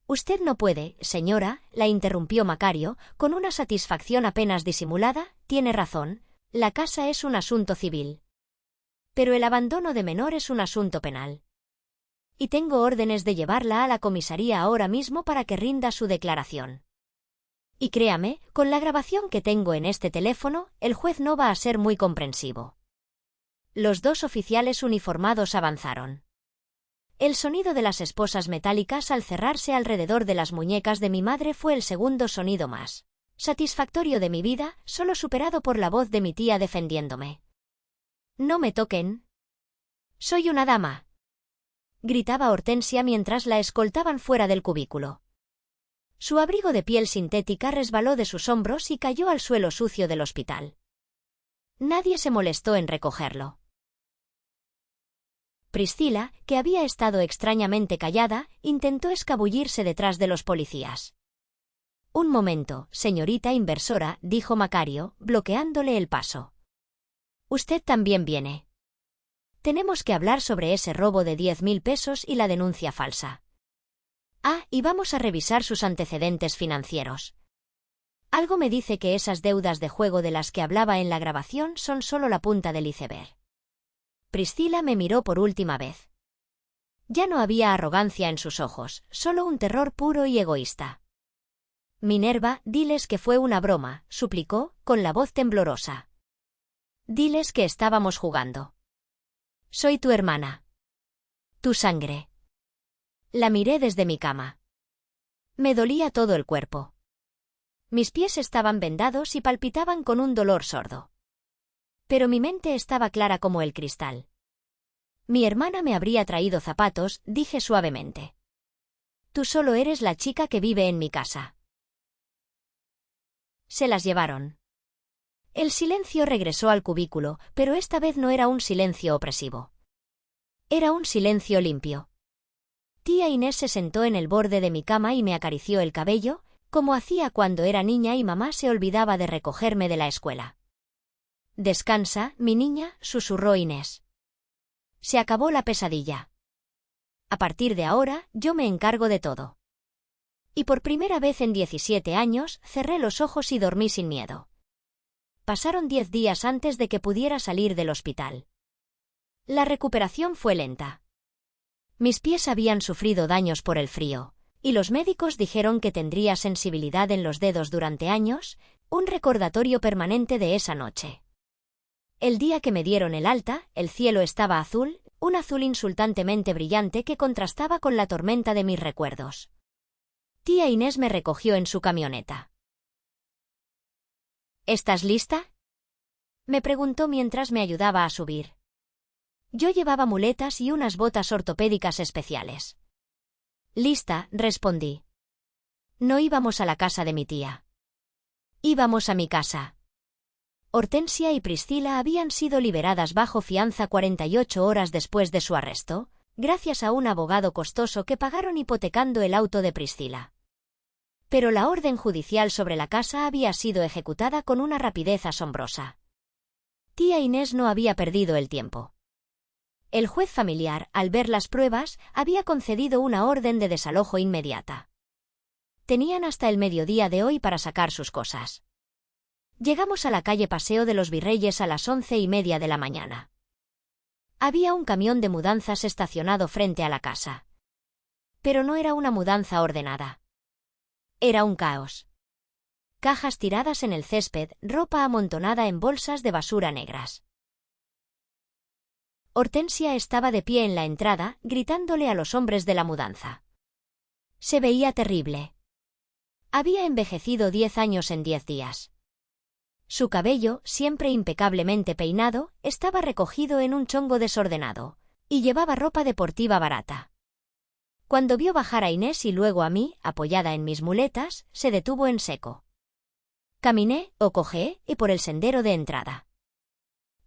Usted no puede, señora, la interrumpió Macario, con una satisfacción apenas disimulada. Tiene razón, la casa es un asunto civil. Pero el abandono de menor es un asunto penal. Y tengo órdenes de llevarla a la comisaría ahora mismo para que rinda su declaración. Y créame, con la grabación que tengo en este teléfono, el juez no va a ser muy comprensivo. Los dos oficiales uniformados avanzaron. El sonido de las esposas metálicas al cerrarse alrededor de las muñecas de mi madre fue el segundo sonido más satisfactorio de mi vida, solo superado por la voz de mi tía defendiéndome. «No me toquen. Soy una dama», gritaba Hortensia mientras la escoltaban fuera del cubículo. Su abrigo de piel sintética resbaló de sus hombros y cayó al suelo sucio del hospital. Nadie se molestó en recogerlo. Priscila, que había estado extrañamente callada, intentó escabullirse detrás de los policías. Un momento, señorita inversora, dijo Macario, bloqueándole el paso. Usted también viene. Tenemos que hablar sobre ese robo de 10.000 pesos y la denuncia falsa. Ah, y vamos a revisar sus antecedentes financieros. Algo me dice que esas deudas de juego de las que hablaba en la grabación son solo la punta del iceberg. Priscila me miró por última vez. Ya no había arrogancia en sus ojos, solo un terror puro y egoísta. Minerva, diles que fue una broma, suplicó, con la voz temblorosa. Diles que estábamos jugando. Soy tu hermana. Tu sangre. La miré desde mi cama. Me dolía todo el cuerpo. Mis pies estaban vendados y palpitaban con un dolor sordo. Pero mi mente estaba clara como el cristal. Mi hermana me habría traído zapatos, dije suavemente. Tú solo eres la chica que vive en mi casa. Se las llevaron. El silencio regresó al cubículo, pero esta vez no era un silencio opresivo. Era un silencio limpio. Tía Inés se sentó en el borde de mi cama y me acarició el cabello, como hacía cuando era niña y mamá se olvidaba de recogerme de la escuela. Descansa, mi niña, susurró Inés. Se acabó la pesadilla. A partir de ahora, yo me encargo de todo. Y por primera vez en 17 años, cerré los ojos y dormí sin miedo. Pasaron 10 días antes de que pudiera salir del hospital. La recuperación fue lenta. Mis pies habían sufrido daños por el frío, y los médicos dijeron que tendría sensibilidad en los dedos durante años, un recordatorio permanente de esa noche. El día que me dieron el alta, el cielo estaba azul, un azul insultantemente brillante que contrastaba con la tormenta de mis recuerdos. Tía Inés me recogió en su camioneta. ¿Estás lista?, me preguntó mientras me ayudaba a subir. Yo llevaba muletas y unas botas ortopédicas especiales. Lista, respondí. No íbamos a la casa de mi tía. Íbamos a mi casa. Hortensia y Priscila habían sido liberadas bajo fianza 48 horas después de su arresto, gracias a un abogado costoso que pagaron hipotecando el auto de Priscila. Pero la orden judicial sobre la casa había sido ejecutada con una rapidez asombrosa. Tía Inés no había perdido el tiempo. El juez familiar, al ver las pruebas, había concedido una orden de desalojo inmediata. Tenían hasta el mediodía de hoy para sacar sus cosas. Llegamos a la calle Paseo de los Virreyes a las 11:30 de la mañana. Había un camión de mudanzas estacionado frente a la casa. Pero no era una mudanza ordenada. Era un caos. Cajas tiradas en el césped, ropa amontonada en bolsas de basura negras. Hortensia estaba de pie en la entrada, gritándole a los hombres de la mudanza. Se veía terrible. Había envejecido 10 años en 10 días. Su cabello, siempre impecablemente peinado, estaba recogido en un chongo desordenado, y llevaba ropa deportiva barata. Cuando vio bajar a Inés y luego a mí, apoyada en mis muletas, se detuvo en seco. Caminé, o cojeé, y por el sendero de entrada.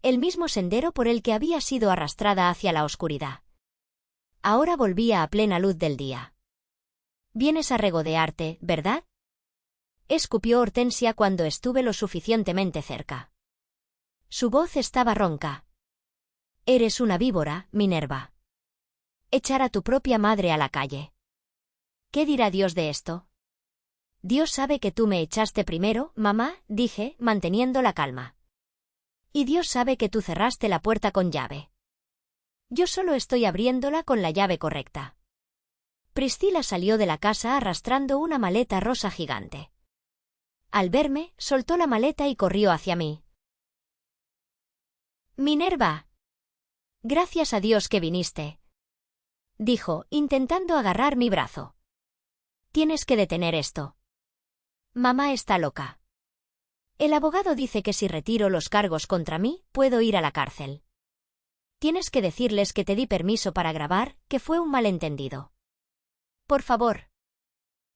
El mismo sendero por el que había sido arrastrada hacia la oscuridad. Ahora volvía a plena luz del día. «Vienes a regodearte, ¿verdad?», escupió Hortensia cuando estuve lo suficientemente cerca. Su voz estaba ronca. «Eres una víbora, Minerva. Echar a tu propia madre a la calle. ¿Qué dirá Dios de esto?». «Dios sabe que tú me echaste primero, mamá», dije, manteniendo la calma. «Y Dios sabe que tú cerraste la puerta con llave. Yo solo estoy abriéndola con la llave correcta». Priscila salió de la casa arrastrando una maleta rosa gigante. Al verme, soltó la maleta y corrió hacia mí. «Minerva. Gracias a Dios que viniste», dijo, intentando agarrar mi brazo. «Tienes que detener esto. Mamá está loca. El abogado dice que si retiro los cargos contra mí, puedo ir a la cárcel. Tienes que decirles que te di permiso para grabar, que fue un malentendido. Por favor.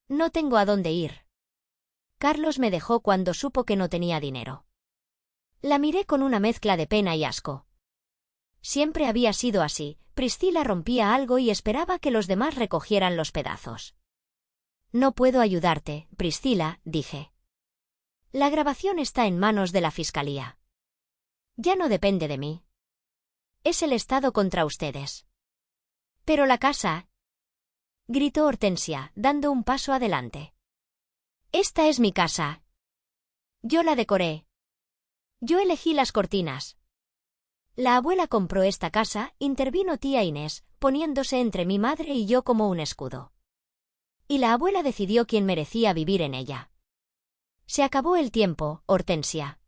No tengo a dónde ir. Carlos me dejó cuando supo que no tenía dinero». La miré con una mezcla de pena y asco. Siempre había sido así, Priscila rompía algo y esperaba que los demás recogieran los pedazos. No puedo ayudarte, Priscila, dije. La grabación está en manos de la fiscalía. Ya no depende de mí. Es el Estado contra ustedes. Pero la casa, gritó Hortensia, dando un paso adelante. Esta es mi casa. Yo la decoré. Yo elegí las cortinas. La abuela compró esta casa, intervino tía Inés, poniéndose entre mi madre y yo como un escudo. Y la abuela decidió quién merecía vivir en ella. Se acabó el tiempo, Hortensia.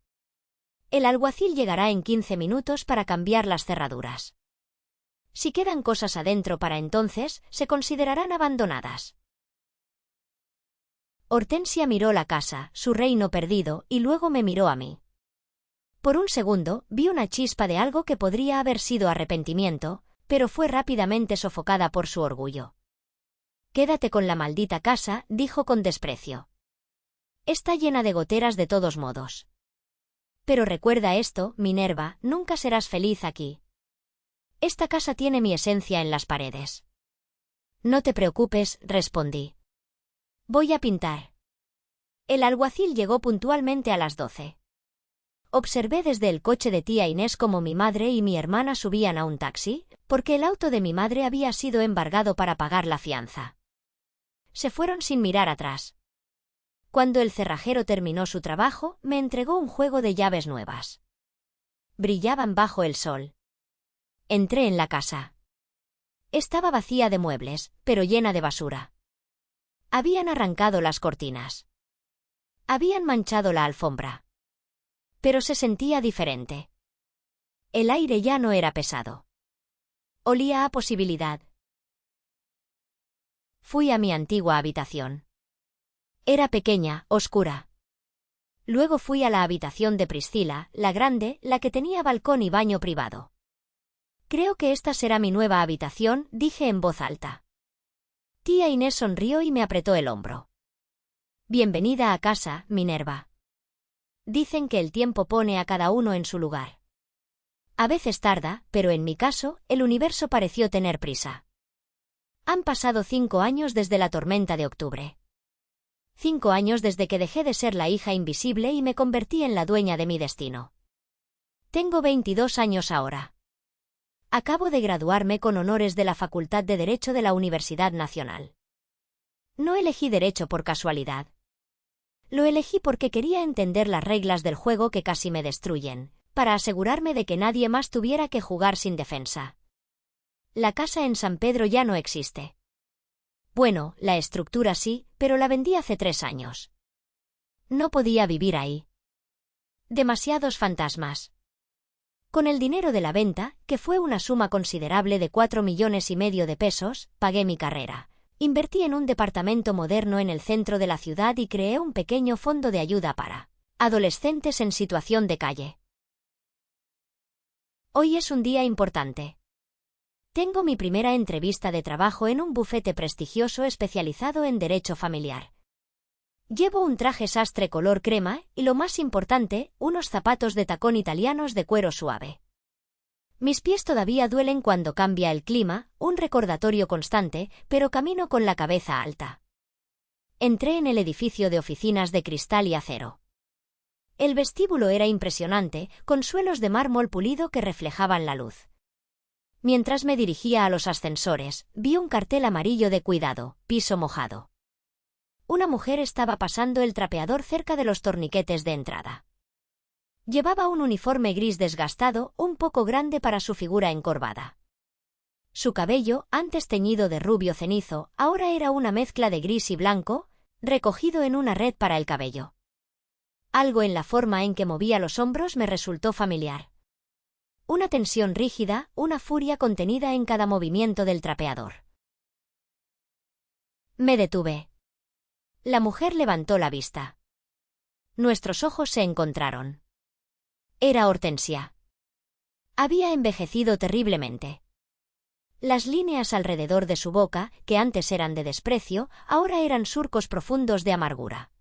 El alguacil llegará en 15 minutos para cambiar las cerraduras. Si quedan cosas adentro para entonces, se considerarán abandonadas. Hortensia miró la casa, su reino perdido, y luego me miró a mí. Por un segundo, vi una chispa de algo que podría haber sido arrepentimiento, pero fue rápidamente sofocada por su orgullo. Quédate con la maldita casa, dijo con desprecio. Está llena de goteras de todos modos. Pero recuerda esto, Minerva, nunca serás feliz aquí. Esta casa tiene mi esencia en las paredes. No te preocupes, respondí. Voy a pintar. El alguacil llegó puntualmente a las 12. Observé desde el coche de tía Inés cómo mi madre y mi hermana subían a un taxi, porque el auto de mi madre había sido embargado para pagar la fianza. Se fueron sin mirar atrás. Cuando el cerrajero terminó su trabajo, me entregó un juego de llaves nuevas. Brillaban bajo el sol. Entré en la casa. Estaba vacía de muebles, pero llena de basura. Habían arrancado las cortinas. Habían manchado la alfombra. Pero se sentía diferente. El aire ya no era pesado. Olía a posibilidad. Fui a mi antigua habitación. Era pequeña, oscura. Luego fui a la habitación de Priscila, la grande, la que tenía balcón y baño privado. Creo que esta será mi nueva habitación, dije en voz alta. Tía Inés sonrió y me apretó el hombro. Bienvenida a casa, Minerva. Dicen que el tiempo pone a cada uno en su lugar. A veces tarda, pero en mi caso, el universo pareció tener prisa. Han pasado 5 años desde la tormenta de octubre. 5 años desde que dejé de ser la hija invisible y me convertí en la dueña de mi destino. Tengo 22 años ahora. Acabo de graduarme con honores de la Facultad de Derecho de la Universidad Nacional. No elegí Derecho por casualidad. Lo elegí porque quería entender las reglas del juego que casi me destruyen, para asegurarme de que nadie más tuviera que jugar sin defensa. La casa en San Pedro ya no existe. Bueno, la estructura sí, pero la vendí hace 3 años. No podía vivir ahí. Demasiados fantasmas. Con el dinero de la venta, que fue una suma considerable de 4,5 millones de pesos, pagué mi carrera. Invertí en un departamento moderno en el centro de la ciudad y creé un pequeño fondo de ayuda para adolescentes en situación de calle. Hoy es un día importante. Tengo mi primera entrevista de trabajo en un bufete prestigioso especializado en derecho familiar. Llevo un traje sastre color crema y, lo más importante, unos zapatos de tacón italianos de cuero suave. Mis pies todavía duelen cuando cambia el clima, un recordatorio constante, pero camino con la cabeza alta. Entré en el edificio de oficinas de cristal y acero. El vestíbulo era impresionante, con suelos de mármol pulido que reflejaban la luz. Mientras me dirigía a los ascensores, vi un cartel amarillo de cuidado, piso mojado. Una mujer estaba pasando el trapeador cerca de los torniquetes de entrada. Llevaba un uniforme gris desgastado, un poco grande para su figura encorvada. Su cabello, antes teñido de rubio cenizo, ahora era una mezcla de gris y blanco, recogido en una red para el cabello. Algo en la forma en que movía los hombros me resultó familiar. Una tensión rígida, una furia contenida en cada movimiento del trapeador. Me detuve. La mujer levantó la vista. Nuestros ojos se encontraron. Era Hortensia. Había envejecido terriblemente. Las líneas alrededor de su boca, que antes eran de desprecio, ahora eran surcos profundos de amargura.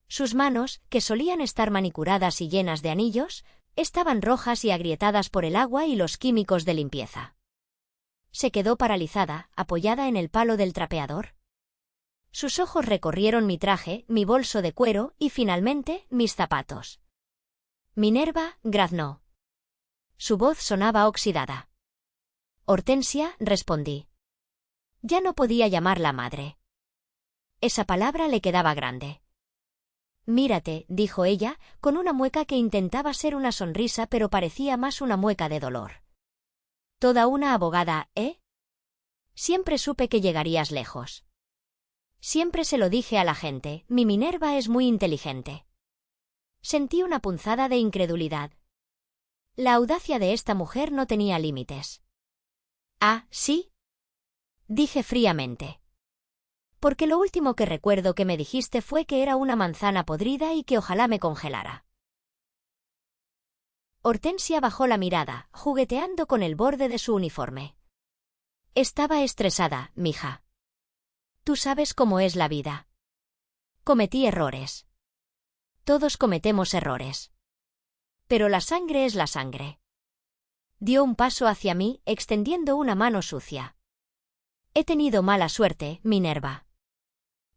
Sus manos, que solían estar manicuradas y llenas de anillos, estaban rojas y agrietadas por el agua y los químicos de limpieza. Se quedó paralizada, apoyada en el palo del trapeador. Sus ojos recorrieron mi traje, mi bolso de cuero y finalmente mis zapatos. Minerva, graznó. Su voz sonaba oxidada. Hortensia, respondí. Ya no podía llamarla madre. Esa palabra le quedaba grande. Mírate, dijo ella, con una mueca que intentaba ser una sonrisa pero parecía más una mueca de dolor. Toda una abogada, ¿eh? Siempre supe que llegarías lejos. Siempre se lo dije a la gente, mi Minerva es muy inteligente. Sentí una punzada de incredulidad. La audacia de esta mujer no tenía límites. ¿Ah, sí? Dije fríamente. Porque lo último que recuerdo que me dijiste fue que era una manzana podrida y que ojalá me congelara. Hortensia bajó la mirada, jugueteando con el borde de su uniforme. Estaba estresada, mija. Tú sabes cómo es la vida. Cometí errores. Todos cometemos errores. Pero la sangre es la sangre. Dio un paso hacia mí, extendiendo una mano sucia. He tenido mala suerte, Minerva.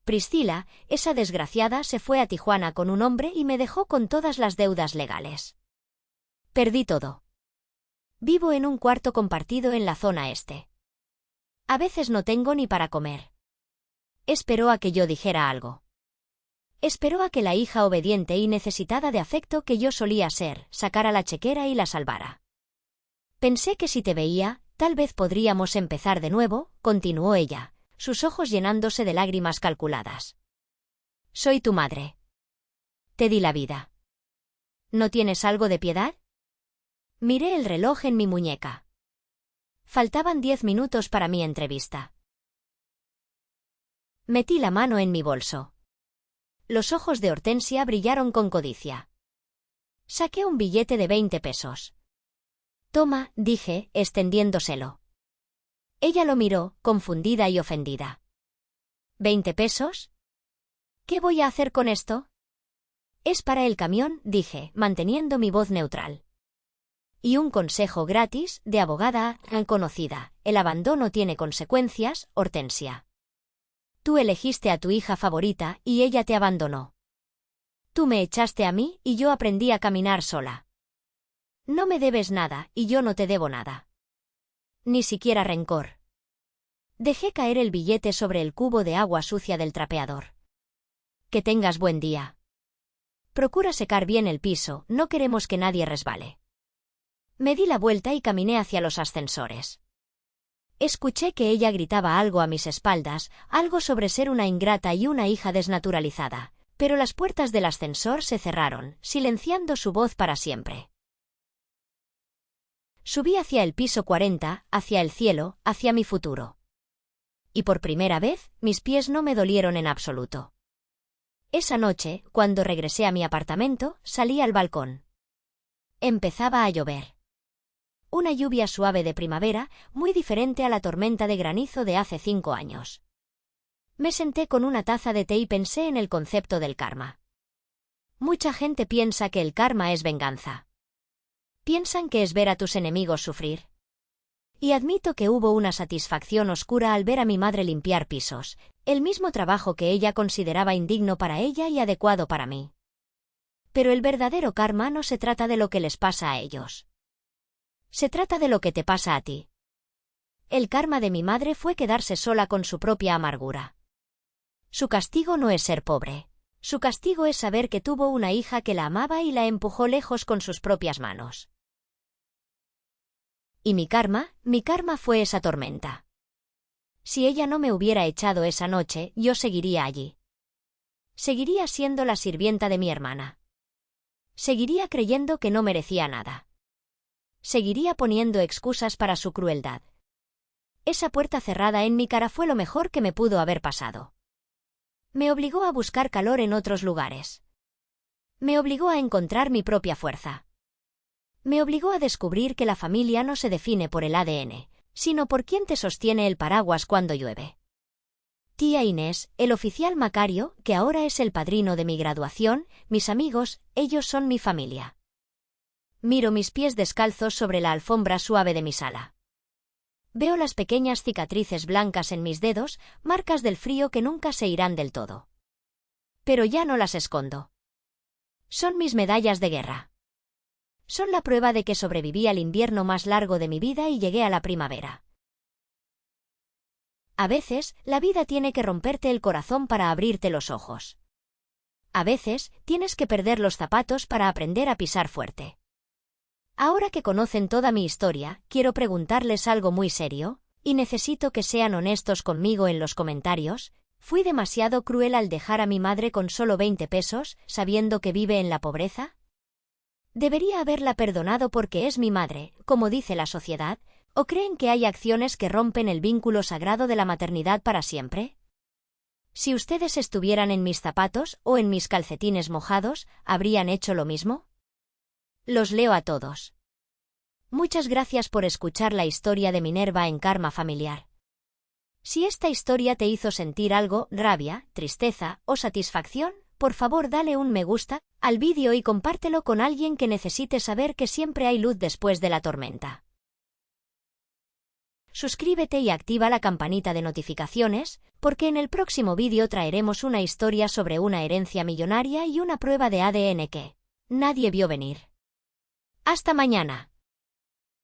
Priscila, esa desgraciada, se fue a Tijuana con un hombre y me dejó con todas las deudas legales. Perdí todo. Vivo en un cuarto compartido en la zona este. A veces no tengo ni para comer. Esperó a que yo dijera algo. Esperó a que la hija obediente y necesitada de afecto que yo solía ser, sacara la chequera y la salvara. Pensé que si te veía, tal vez podríamos empezar de nuevo, continuó ella, sus ojos llenándose de lágrimas calculadas. Soy tu madre. Te di la vida. ¿No tienes algo de piedad? Miré el reloj en mi muñeca. Faltaban 10 minutos para mi entrevista. Metí la mano en mi bolso. Los ojos de Hortensia brillaron con codicia. Saqué un billete de 20 pesos. Toma, dije, extendiéndoselo. Ella lo miró, confundida y ofendida. ¿20 pesos? ¿Qué voy a hacer con esto? Es para el camión, dije, manteniendo mi voz neutral. Y un consejo gratis, de abogada conocida, el abandono tiene consecuencias, Hortensia. Tú elegiste a tu hija favorita y ella te abandonó. Tú me echaste a mí y yo aprendí a caminar sola. No me debes nada y yo no te debo nada. Ni siquiera rencor. Dejé caer el billete sobre el cubo de agua sucia del trapeador. Que tengas buen día. Procura secar bien el piso, no queremos que nadie resbale. Me di la vuelta y caminé hacia los ascensores. Escuché que ella gritaba algo a mis espaldas, algo sobre ser una ingrata y una hija desnaturalizada, pero las puertas del ascensor se cerraron, silenciando su voz para siempre. Subí hacia el piso 40, hacia el cielo, hacia mi futuro. Y por primera vez, mis pies no me dolieron en absoluto. Esa noche, cuando regresé a mi apartamento, salí al balcón. Empezaba a llover. Una lluvia suave de primavera, muy diferente a la tormenta de granizo de hace 5 años. Me senté con una taza de té y pensé en el concepto del karma. Mucha gente piensa que el karma es venganza. Piensan que es ver a tus enemigos sufrir. Y admito que hubo una satisfacción oscura al ver a mi madre limpiar pisos, el mismo trabajo que ella consideraba indigno para ella y adecuado para mí. Pero el verdadero karma no se trata de lo que les pasa a ellos. Se trata de lo que te pasa a ti. El karma de mi madre fue quedarse sola con su propia amargura. Su castigo no es ser pobre. Su castigo es saber que tuvo una hija que la amaba y la empujó lejos con sus propias manos. Y mi karma fue esa tormenta. Si ella no me hubiera echado esa noche, yo seguiría allí. Seguiría siendo la sirvienta de mi hermana. Seguiría creyendo que no merecía nada. Seguiría poniendo excusas para su crueldad. Esa puerta cerrada en mi cara fue lo mejor que me pudo haber pasado. Me obligó a buscar calor en otros lugares. Me obligó a encontrar mi propia fuerza. Me obligó a descubrir que la familia no se define por el ADN, sino por quién te sostiene el paraguas cuando llueve. Tía Inés, el oficial Macario, que ahora es el padrino de mi graduación, mis amigos, ellos son mi familia. Miro mis pies descalzos sobre la alfombra suave de mi sala. Veo las pequeñas cicatrices blancas en mis dedos, marcas del frío que nunca se irán del todo. Pero ya no las escondo. Son mis medallas de guerra. Son la prueba de que sobreviví al invierno más largo de mi vida y llegué a la primavera. A veces, la vida tiene que romperte el corazón para abrirte los ojos. A veces, tienes que perder los zapatos para aprender a pisar fuerte. Ahora que conocen toda mi historia, quiero preguntarles algo muy serio, y necesito que sean honestos conmigo en los comentarios. ¿Fui demasiado cruel al dejar a mi madre con solo 20 pesos, sabiendo que vive en la pobreza? ¿Debería haberla perdonado porque es mi madre, como dice la sociedad? ¿O creen que hay acciones que rompen el vínculo sagrado de la maternidad para siempre? Si ustedes estuvieran en mis zapatos o en mis calcetines mojados, ¿habrían hecho lo mismo? Los leo a todos. Muchas gracias por escuchar la historia de Minerva en Karma Familiar. Si esta historia te hizo sentir algo, rabia, tristeza o satisfacción, por favor dale un me gusta al vídeo y compártelo con alguien que necesite saber que siempre hay luz después de la tormenta. Suscríbete y activa la campanita de notificaciones, porque en el próximo vídeo traeremos una historia sobre una herencia millonaria y una prueba de ADN que nadie vio venir. ¡Hasta mañana!